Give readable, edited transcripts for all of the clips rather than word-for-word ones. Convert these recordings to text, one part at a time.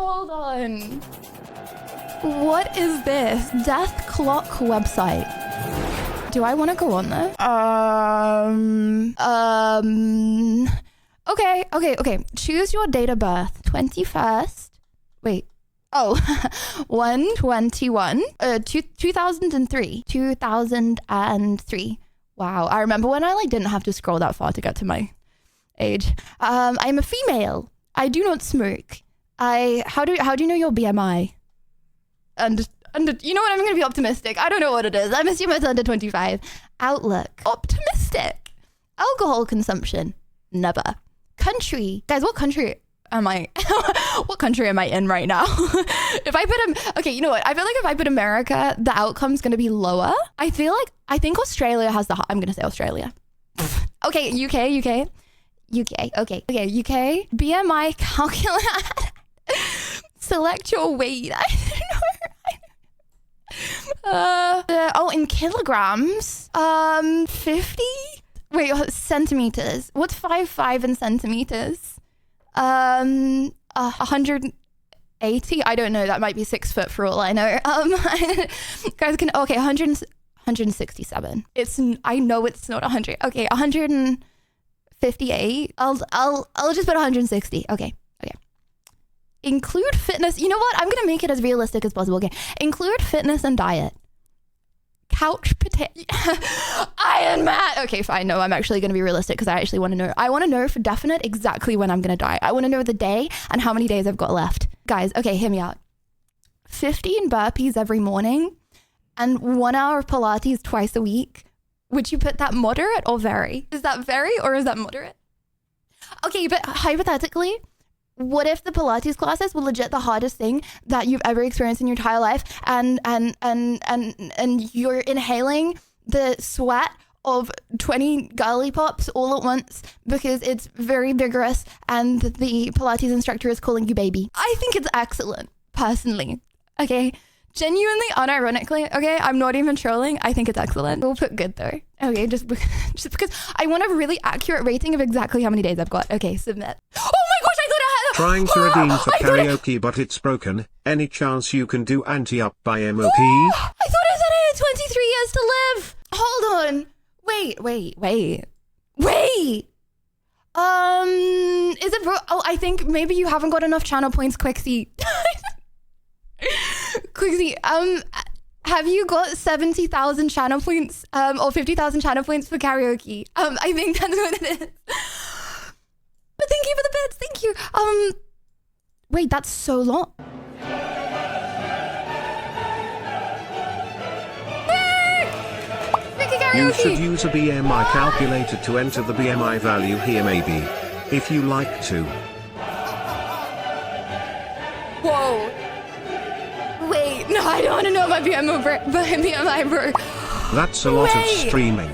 Hold on. What is this? Death clock website. Do I want to go on there? Okay. Choose your date of birth. 21st. Wait. Oh, 1/21. 2003. 2003. Wow. I remember when I didn't have to scroll that far to get to my age. I'm a female. I do not smoke. How do you know your BMI? And you know what? I'm going to be optimistic. I don't know what it is. I'm assuming it's under 25. Outlook. Optimistic. Alcohol consumption. Never. Country. Guys, what country am I? What country am I in right now? If I put okay, you know what? I feel like if I put America, the outcome's going to be lower. I think Australia has I'm going to say Australia. Okay, UK. Okay, UK. BMI calculator. Select your weight. I don't know. In kilograms. 50? Wait, centimeters. What's 5'5" in centimeters? 180? I don't know. That might be 6 foot for all I know. Guys okay, 167. I know it's not 100. Okay, 158. I'll just put 160. Okay. Include fitness. You know what? I'm going to make it as realistic as possible. Okay. Include fitness and diet. Couch potato. Iron Man. Okay, fine. No, I'm actually going to be realistic because I actually want to know. I want to know for definite exactly when I'm going to die. I want to know the day and how many days I've got left. Guys, okay, hear me out. 15 burpees every morning and 1 hour of Pilates twice a week. Would you put that moderate or very? Is that very or is that moderate? Okay, but hypothetically, what if the Pilates classes were legit the hardest thing that you've ever experienced in your entire life, and you're inhaling the sweat of 20 girly pops all at once because it's very vigorous and the Pilates instructor is calling you baby? I think it's excellent, personally. Okay, genuinely, unironically. Okay, I'm not even trolling. I think it's excellent. We'll put good though. Okay, just because I want a really accurate rating of exactly how many days I've got. Okay, submit. Oh my gosh, I thought I had Trying to redeem for karaoke, but it's broken. Any chance you can do anti-up by MOP? I thought I said I had 23 years to live. Hold on. Wait. Is it oh, I think maybe you haven't got enough channel points, Quixie. Quixie, have you got 70,000 channel points, or 50,000 channel points for karaoke? I think that's what it is. But thank you for the bits, thank you. Wait, that's so long. You should use a BMI calculator to enter the BMI value here maybe. If you like to. Whoa. Wait, no, I don't want to know my BMI, bro. That's a lot of streaming.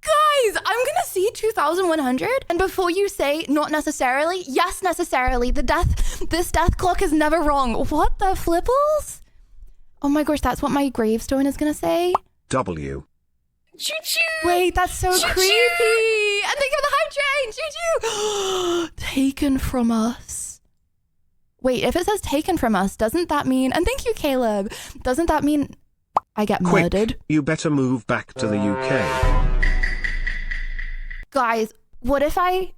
Guys, I'm gonna see 2,100, and before you say not necessarily, yes, necessarily, this death clock is never wrong. What the flipples? Oh my gosh, that's what my gravestone is gonna say. W. Choo-choo. Wait, that's so creepy. And think of the hype train. Choo-choo. Taken from us. Wait, if it says taken from us, doesn't that mean, and thank you, Caleb, doesn't that mean I get murdered? You better move back to the UK. Guys, what if I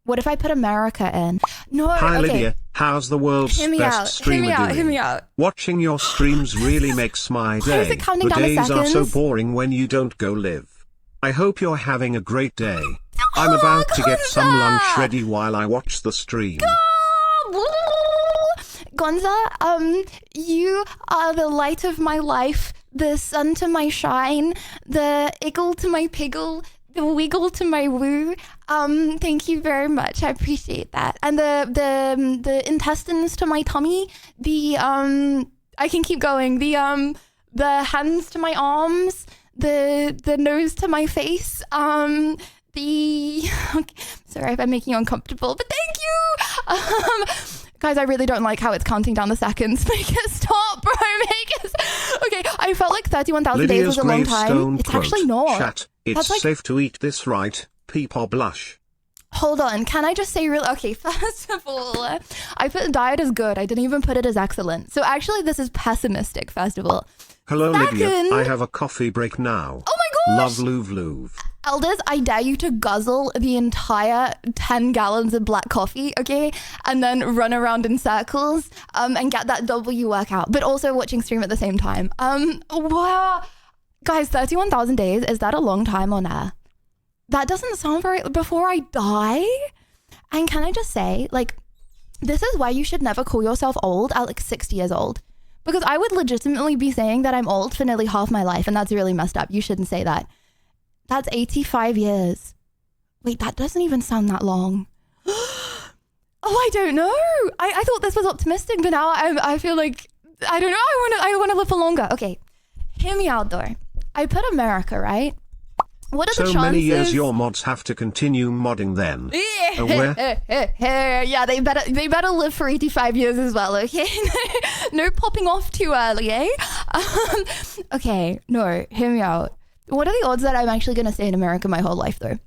put America in? No, Hi, okay. Lydia. How's the world's best streamer doing? Hear me out. Watching your streams really makes my day. Why is it counting down the days are so seconds? boring when you don't go live. I hope you're having a great day. I'm about to get some lunch ready while I watch the stream. Gonza, you are the light of my life, the sun to my shine, the iggle to my piggle, the wiggle to my woo. Thank you very much. I appreciate that. And the intestines to my tummy, I can keep going. The hands to my arms, the nose to my face, okay, sorry if I'm making you uncomfortable, but thank you. Guys, I really don't like how it's counting down the seconds. Make it stop, bro. Make it. Okay, I felt like 31,000 days was a long time. It's actually not. Chat, it's safe to eat this, right? Peep or blush. Hold on, can I just say okay, first of all, I put diet as good. I didn't even put it as excellent. So actually this is pessimistic, first of all. Hello, Second, Lydia. I have a coffee break now. Oh my gosh! Love, Louvre, Louvre. Elders, I dare you to guzzle the entire 10 gallons of black coffee, okay? And then run around in circles and get that W workout, but also watching stream at the same time. Wow. Guys, 31,000 days, is that a long time on air? That doesn't sound very, before I die? And can I just say, like, this is why you should never call yourself old at like 60 years old. Because I would legitimately be saying that I'm old for nearly half my life, and that's really messed up. You shouldn't say that. That's 85 years. Wait, that doesn't even sound that long. Oh, I don't know. I thought this was optimistic, but now I feel like, I don't know. I want to live for longer. Okay, hear me out though. I put America, right? What are the chances? So many years your mods have to continue modding then. Yeah, they better live for 85 years as well, okay? No popping off too early, eh? Okay, no, hear me out. What are the odds that I'm actually going to stay in America my whole life though?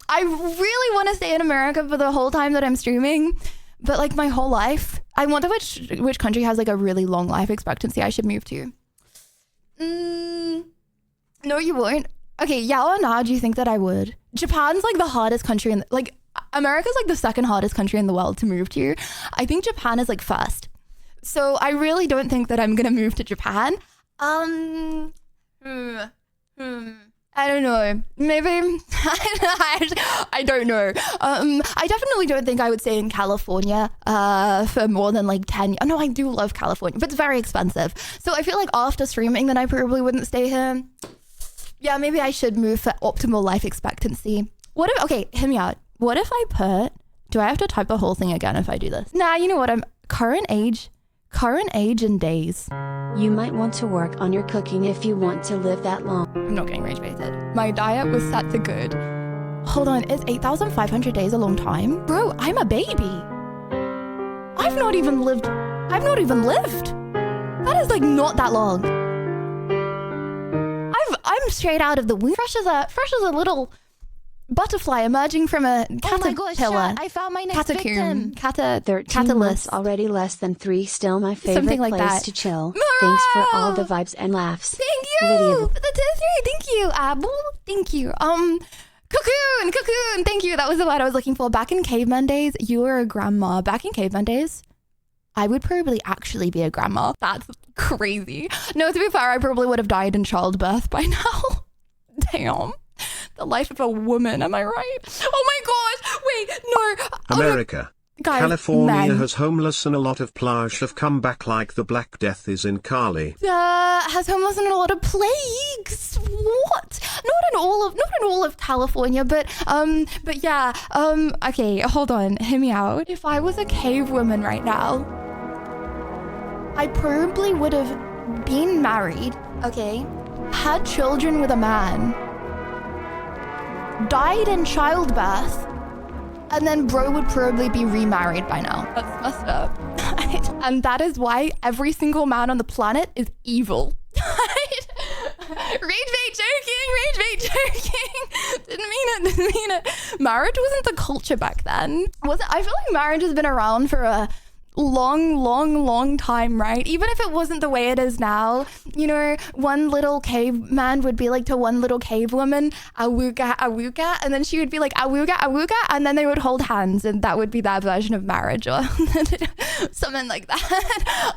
I really want to stay in America for the whole time that I'm streaming, but like my whole life. I wonder which country has like a really long life expectancy I should move to. No, you won't. Okay, yeah or nah, do you think that I would? Japan's like the hardest country like America's like the second hardest country in the world to move to. I think Japan is like first. So I really don't think that I'm going to move to Japan. I don't know. Maybe. I don't know. I definitely don't think I would stay in California for more than like 10 years. Oh, no, I do love California, but it's very expensive. So I feel like after streaming, then I probably wouldn't stay here. Yeah, maybe I should move for optimal life expectancy. What if, okay, hear me out. What if I put, do I have to type the whole thing again if I do this? Nah, you know what? Current age in days. You might want to work on your cooking if you want to live that long. I'm not getting rage baited. My diet was set to good. Hold on, is 8,500 days a long time? Bro, I'm a baby. I've not even lived. That is like not that long. I'm straight out of the womb. Fresh as a little butterfly emerging from a caterpillar. Chat, I found my next victim. 13 months already, less than 3, still my favorite Something like place that. to chill. No! Thanks for all the vibes and laughs. Thank you Lydia. for the test. Thank you, Apple. Thank you. Cocoon. Thank you. That was the word I was looking for. Back in caveman days, you were a grandma. Back in caveman days, I would probably actually be a grandma. That's crazy. No, to be fair, I probably would have died in childbirth by now. Damn. The life of a woman, am I right? Oh my gosh, wait, no. America. Guys, California has homeless and a lot of plage have come back like the Black Death is in Cali. Has homeless and a lot of plagues. What? Not in all of California, but yeah. Okay, hold on, hear me out. If I was a cave woman right now, I probably would have been married, okay, had children with a man, died in childbirth, and then bro would probably be remarried by now. That's messed up. And that is why every single man on the planet is evil. Rage bait joking. Didn't mean it. Marriage wasn't the culture back then. Was it? I feel like marriage has been around for a long time, right? Even if it wasn't the way it is now, you know, one little caveman would be like to one little cave woman, awooga, and then she would be like awooga, and then they would hold hands, and that would be their version of marriage or something like that.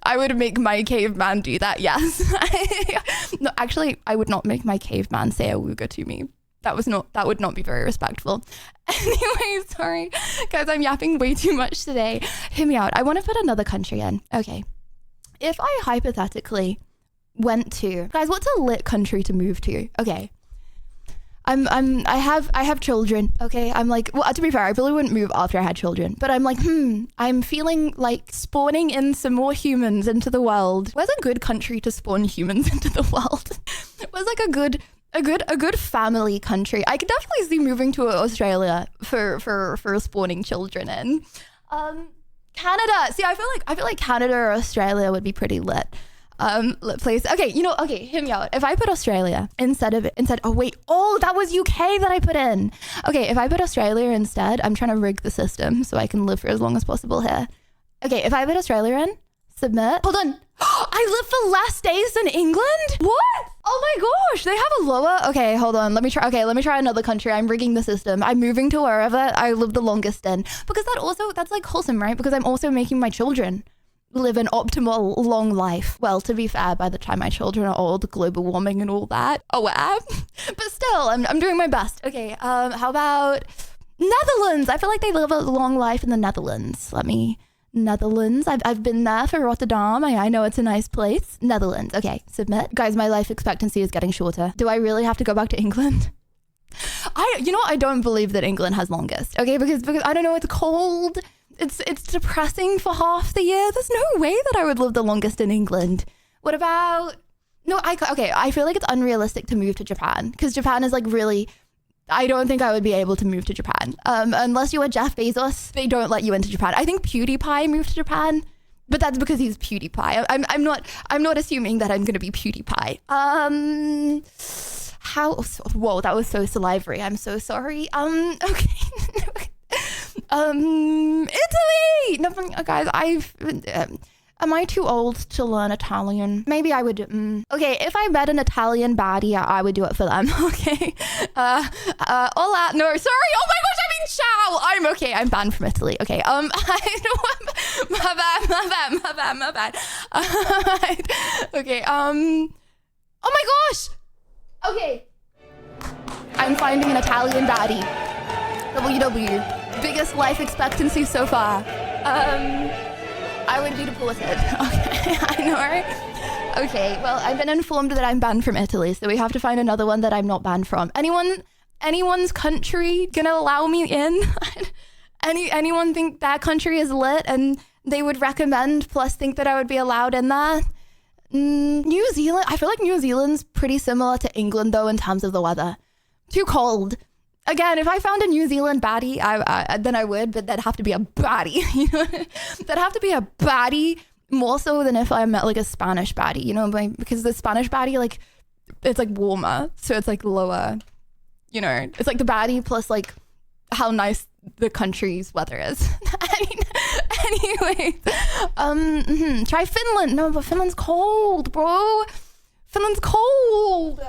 I would make my caveman do that, yes. No, actually, I would not make my caveman say awooga to me. That would not be very respectful. Anyway, sorry. Guys, I'm yapping way too much today. Hear me out. I want to put another country in. Okay. If I hypothetically went to, guys, what's a lit country to move to? Okay. I have children, okay? I'm like, well, to be fair, I really wouldn't move after I had children, but I'm like, I'm feeling like spawning in some more humans into the world. Where's a good country to spawn humans into the world? Where's like a good family country? I could definitely see moving to Australia for spawning children in. Canada. See, I feel like Canada or Australia would be pretty lit. place. Okay, hear me out. If I put Australia that was UK that I put in. Okay, if I put Australia instead, I'm trying to rig the system so I can live for as long as possible here. Okay, if I put Australia in, submit. Hold on. I live for less days than England? What? Oh my gosh, they have a lower. Okay, hold on. Let me try another country. I'm rigging the system. I'm moving to wherever I live the longest in. Because that's like wholesome, right? Because I'm also making my children live an optimal long life. Well, to be fair, by the time my children are old, global warming and all that. Oh, wow. But still, I'm doing my best. Okay, how about Netherlands? I feel like they live a long life in the Netherlands. Netherlands. I've been there for Rotterdam. I know it's a nice place. Netherlands. Okay, submit. Guys, my life expectancy is getting shorter. Do I really have to go back to England? I don't believe that England has longest. Okay, because I don't know, it's cold. It's depressing for half the year. There's no way that I would live the longest in England. What about... No, I feel like it's unrealistic to move to Japan because Japan is like really... I don't think I would be able to move to Japan. Unless you were Jeff Bezos, they don't let you into Japan. I think PewDiePie moved to Japan, but that's because he's PewDiePie. I'm not assuming that I'm going to be PewDiePie. Whoa, that was so salivary. I'm so sorry. Okay. Italy! No, guys, am I too old to learn Italian? Maybe I would. Okay, if I met an Italian baddie, I would do it for them. Okay. Hola. No, sorry. Oh my gosh, I mean ciao. I'm okay. I'm banned from Italy. Okay. My bad. Okay. Oh my gosh. Okay. I'm finding an Italian baddie. WW. Biggest life expectancy so far. I would be deported. Okay, I know, right? Okay, well, I've been informed that I'm banned from Italy, so we have to find another one that I'm not banned from. Anyone's country gonna allow me in? Anyone think that country is lit and they would recommend plus think that I would be allowed in that? New Zealand, I feel like New Zealand's pretty similar to England though in terms of the weather. Too cold. Again, if I found a New Zealand baddie, then I would, but that'd have to be a baddie, you know? That'd have to be a baddie more so than if I met like a Spanish baddie, you know? Because the Spanish baddie, like, it's like warmer, so it's like lower, you know? It's like the baddie plus like how nice the country's weather is. Anyway, try Finland. No, but Finland's cold, bro. Finland's cold.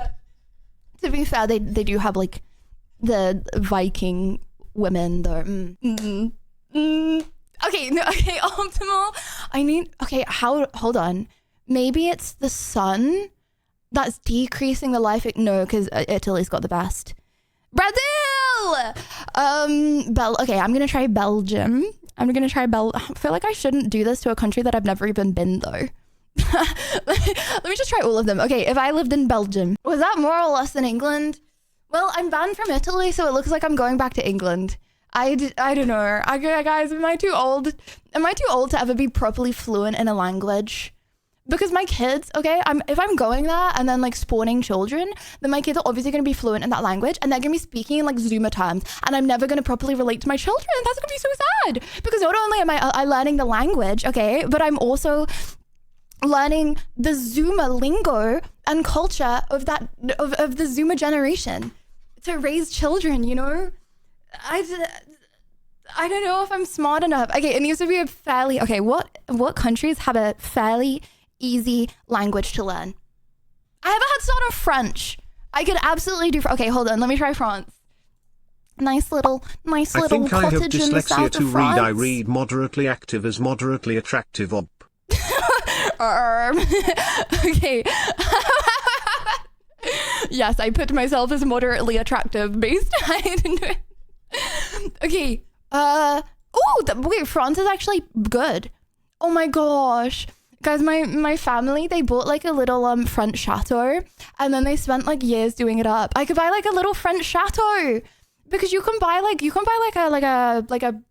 To be fair, they do have like the Viking women, okay, optimal. Hold on. Maybe it's the sun that's decreasing the life. No, because Italy's got the best. Brazil! Okay, I'm gonna try Belgium. I feel like I shouldn't do this to a country that I've never even been though. Let me just try all of them. Okay, if I lived in Belgium, was that more or less than England? Well, I'm banned from Italy, so it looks like I'm going back to England. I don't know. Guys, am I too old? Am I too old to ever be properly fluent in a language? Because my kids, okay, if I'm going there and then like spawning children, then my kids are obviously going to be fluent in that language and they're going to be speaking in like Zoomer terms and I'm never going to properly relate to my children. That's going to be so sad. Because not only am I learning the language, okay, but I'm also learning the Zoomer lingo and culture of the Zoomer generation to raise children, you know? I don't know if I'm smart enough. Okay, it needs to be a fairly... Okay, what countries have a fairly easy language to learn? I haven't had start of French. I could absolutely do... Okay, hold on. Let me try France. Nice little cottage in the south of France. I think I have dyslexia to read. I read moderately active as moderately attractive. Okay. Yes, I put myself as moderately attractive based. Okay. Wait, France is actually good. Oh my gosh. Guys, my family, they bought like a little French chateau and then they spent like years doing it up. I could buy like a little French chateau because you can buy like a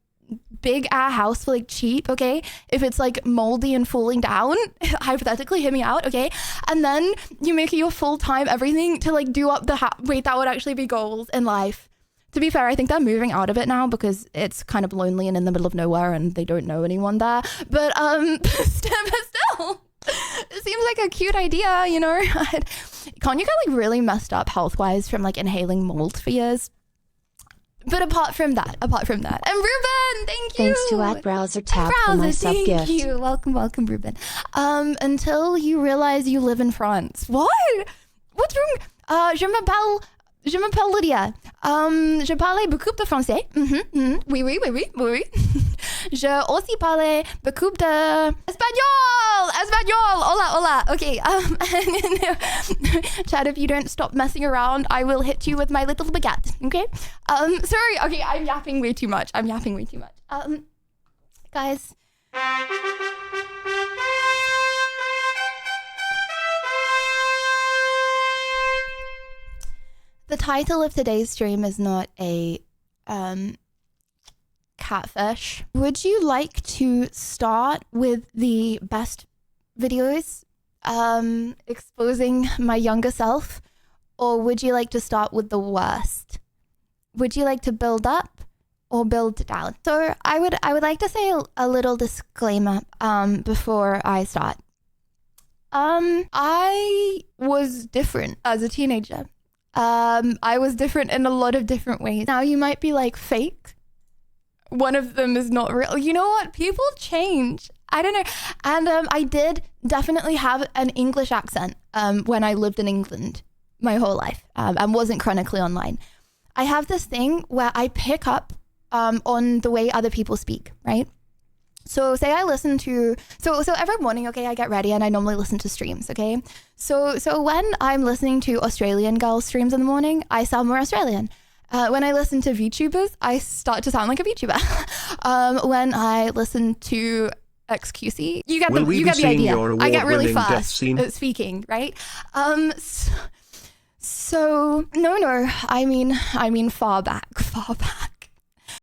big house for like cheap, okay? If it's like moldy and falling down, hypothetically, hear me out, okay? And then you make it your full-time everything to like do up the wait, that would actually be goals in life. To be fair, I think they're moving out of it now because it's kind of lonely and in the middle of nowhere and they don't know anyone there. But still, It seems like a cute idea, you know. Kanye got like really messed up health-wise from like inhaling mold for years. But apart from that, and Ruben, thank you. Thanks to @BrowserTab for my sub gift. Thank you. Welcome, Ruben. Until you realize you live in France. What? What's wrong? Je m'appelle Lydia. Je parle beaucoup de français. Oui. Je aussi parle beaucoup de espagnol. Hola. Okay. Chad, if you don't stop messing around, I will hit you with my little baguette. Okay. Sorry. Okay, I'm yapping way too much. Guys. The title of today's stream is not a catfish. Would you like to start with the best videos exposing my younger self, or would you like to start with the worst? Would you like to build up or build down? So I would like to say a little disclaimer before I start. I was different as a teenager. I was different in a lot of different ways. Now you might be like, fake. One of them is not real. You know what? People change. I don't know. And I did definitely have an English accent when I lived in England my whole life and wasn't chronically online. I have this thing where I pick up on the way other people speak, right? So say I listen to, so every morning, okay, I get ready and I normally listen to streams, okay? So when I'm listening to Australian girls streams in the morning, I sound more Australian. When I listen to VTubers, I start to sound like a VTuber. When I listen to XQC, you get the idea. I get really fast at speaking, right? So no, I mean far back.